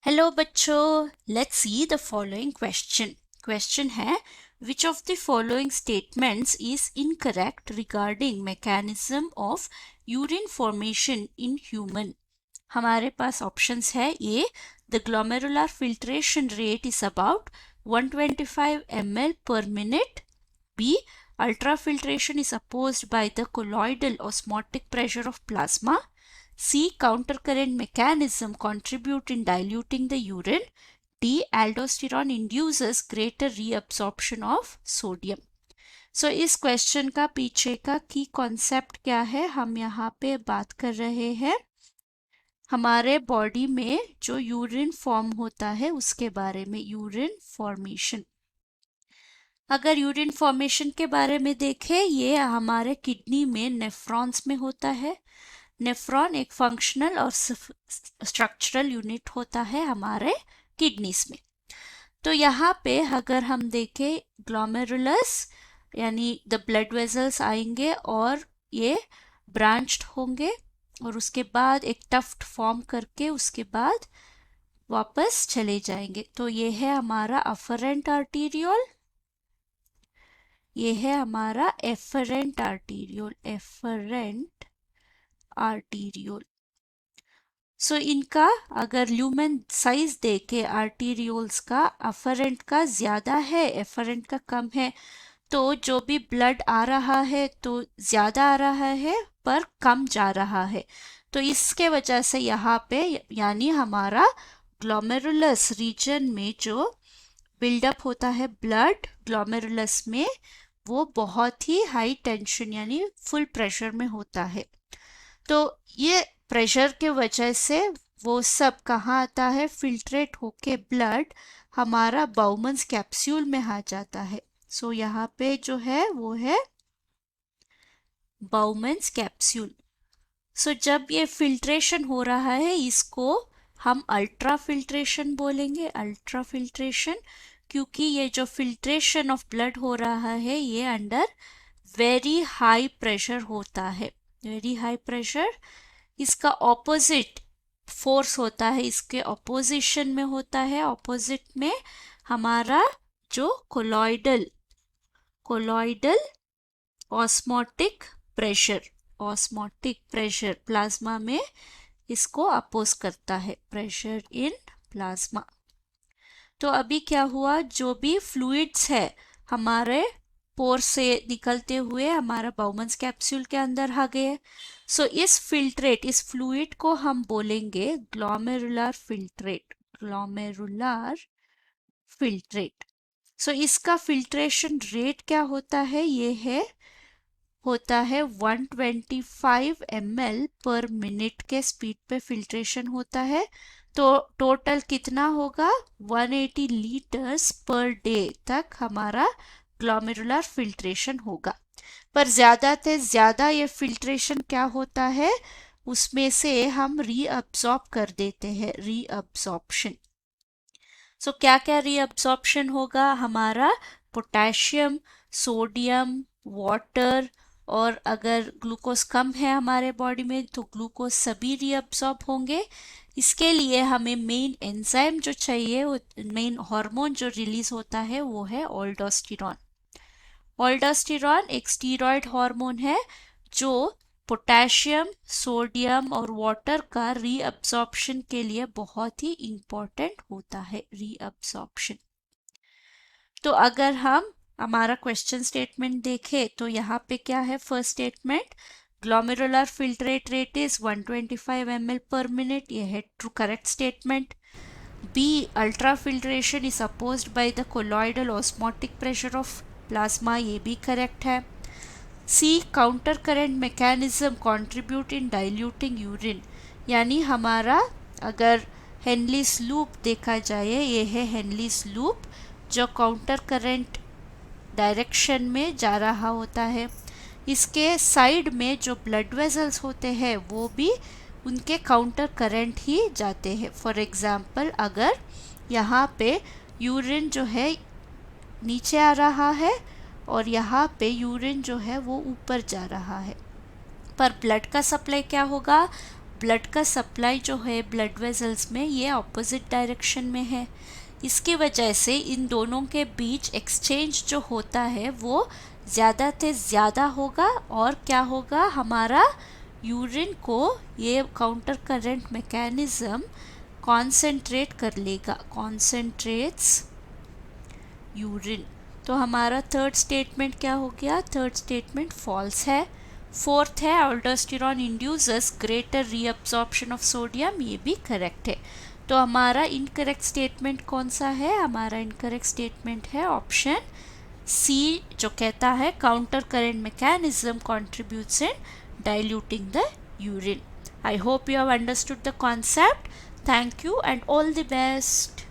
Hello बच्चों, let's see the following question. Question है, which of the following statements is incorrect regarding mechanism of urine formation in human. हमारे पास options है। A, the glomerular filtration rate is about 125 ml per minute. B, ultrafiltration is opposed by the colloidal osmotic pressure of plasma. C, countercurrent mechanism contribute in diluting the urine. D, aldosterone induces greater reabsorption of sodium. So इस question का पीछे का की concept क्या है, हम यहाँ पे बात कर रहे हैं हमारे बॉडी में जो यूरिन फॉर्म होता है उसके बारे में, यूरिन फॉर्मेशन। अगर यूरिन फॉर्मेशन के बारे में देखें, ये हमारे किडनी में नेफ्रॉन्स में होता है। नेफ्रॉन एक फंक्शनल और स्ट्रक्चरल यूनिट होता है हमारे किडनीज में। तो यहाँ पे अगर हम देखें, ग्लोमेरुलस यानी द ब्लड वेजल्स आएंगे और ये ब्रांच्ड होंगे और उसके बाद एक टफ्ट फॉर्म करके उसके बाद वापस चले जाएंगे। तो ये है हमारा अफरेंट आर्टीरियोल, ये है हमारा एफरेंट आर्टीरियोल, एफरेंट आर्टीरियोल। सो इनका अगर ल्यूमेन साइज देखे आर्टीरियोल्स का, अफरेंट का ज्यादा है, एफरेंट का कम है, तो जो भी ब्लड आ रहा है तो ज्यादा आ रहा है पर कम जा रहा है। तो इसके वजह से यहाँ पे यानी हमारा ग्लोमेरुलस रीजन में जो बिल्डअप होता है ब्लड ग्लोमेरुलस में, वो बहुत ही हाई टेंशन यानी फुल प्रेशर में होता है। तो ये प्रेशर के वजह से वो सब कहाँ आता है, फिल्ट्रेट होके ब्लड हमारा बाउमन्स कैप्सूल में आ जाता है। सो यहाँ पे जो है वो है बाउमन्स कैप्सूल। सो जब ये फिल्ट्रेशन हो रहा है इसको हम अल्ट्रा फिल्ट्रेशन बोलेंगे, अल्ट्रा फिल्ट्रेशन, क्योंकि ये जो फिल्ट्रेशन ऑफ ब्लड हो रहा है ये अंडर वेरी हाई प्रेशर होता है, वेरी हाई प्रेशर। इसका ऑपोजिट फोर्स होता है, इसके ऑपोजिशन में होता है, ऑपोजिट में हमारा जो colloidal osmotic pressure, osmotic pressure plasma में इसको अपोज करता है, प्रेशर इन प्लाज्मा। तो अभी क्या हुआ, जो भी फ्लूइड्स है हमारे पोर से निकलते हुए हमारा बाउमन्स कैप्सूल के अंदर आ गए। सो इस फिल्ट्रेट, इस फ्लूइड को हम बोलेंगे ग्लोमेरुलर फिल्ट्रेट, ग्लोमेरुलर फिल्ट्रेट। सो इसका फिल्ट्रेशन रेट क्या होता है, ये होता है 125 ml पर मिनट के स्पीड पे फिल्ट्रेशन होता है। तो टोटल कितना होगा, 180 लीटर्स पर डे तक हमारा ग्लोमेरुलर फिल्ट्रेशन होगा। पर ज्यादा से ज्यादा ये फिल्ट्रेशन क्या होता है, उसमें से हम रीअब्सॉर्ब कर देते हैं, रीअब्सॉर्प्शन। सो क्या क्या रीअब्सॉर्प्शन होगा, हमारा पोटेशियम, सोडियम, वाटर, और अगर ग्लूकोज कम है हमारे बॉडी में तो ग्लूकोज सभी रीअब्सॉर्ब होंगे। इसके लिए हमें मेन एंजाइम जो चाहिए, मेन हार्मोन जो रिलीज होता है वो है ऑल्डोस्टेरॉन। ऑल्डोस्टेरॉन एक स्टीरॉयड हार्मोन है जो पोटेशियम, सोडियम और वाटर का रीअब्सॉर्प्शन के लिए बहुत ही इंपॉर्टेंट होता है, रीअब्सॉर्प्शन। तो अगर हम हमारा क्वेश्चन स्टेटमेंट देखें तो यहाँ पे क्या है, first statement glomerular filtrate rate is 125 ml per minute, ये है true correct statement. B, ultra filtration is opposed by the colloidal osmotic pressure of plasma, ये भी करेक्ट है। C, counter current mechanism contribute in diluting urine, यानी हमारा अगर Henle's loop देखा जाए, ये है हेनलीस लूप जो काउंटर करंट डायरेक्शन में जा रहा होता है। इसके साइड में जो ब्लड वेजल्स होते हैं वो भी उनके काउंटर करंट ही जाते हैं। फॉर एग्जांपल अगर यहाँ पे यूरिन जो है नीचे आ रहा है और यहाँ पे यूरिन जो है वो ऊपर जा रहा है, पर ब्लड का सप्लाई क्या होगा, ब्लड का सप्लाई जो है ब्लड वेजल्स में ये ऑपोजिट डायरेक्शन में है। इसकी वजह से इन दोनों के बीच एक्सचेंज जो होता है वो ज़्यादा से ज़्यादा होगा और क्या होगा, हमारा यूरिन को ये काउंटर करंट मैकेनिज्म कॉन्सेंट्रेट कर लेगा, कॉन्सेंट्रेट्स यूरिन। तो हमारा थर्ड स्टेटमेंट क्या हो गया, थर्ड स्टेटमेंट फॉल्स है। फोर्थ है aldosterone induces greater reabsorption of sodium, ये भी करेक्ट है। तो हमारा इनकरेक्ट स्टेटमेंट कौन सा है, हमारा इनकरेक्ट स्टेटमेंट है ऑप्शन सी, जो कहता है counter current mechanism contributes in diluting the urine. I hope you have understood the concept. Thank you and all the best.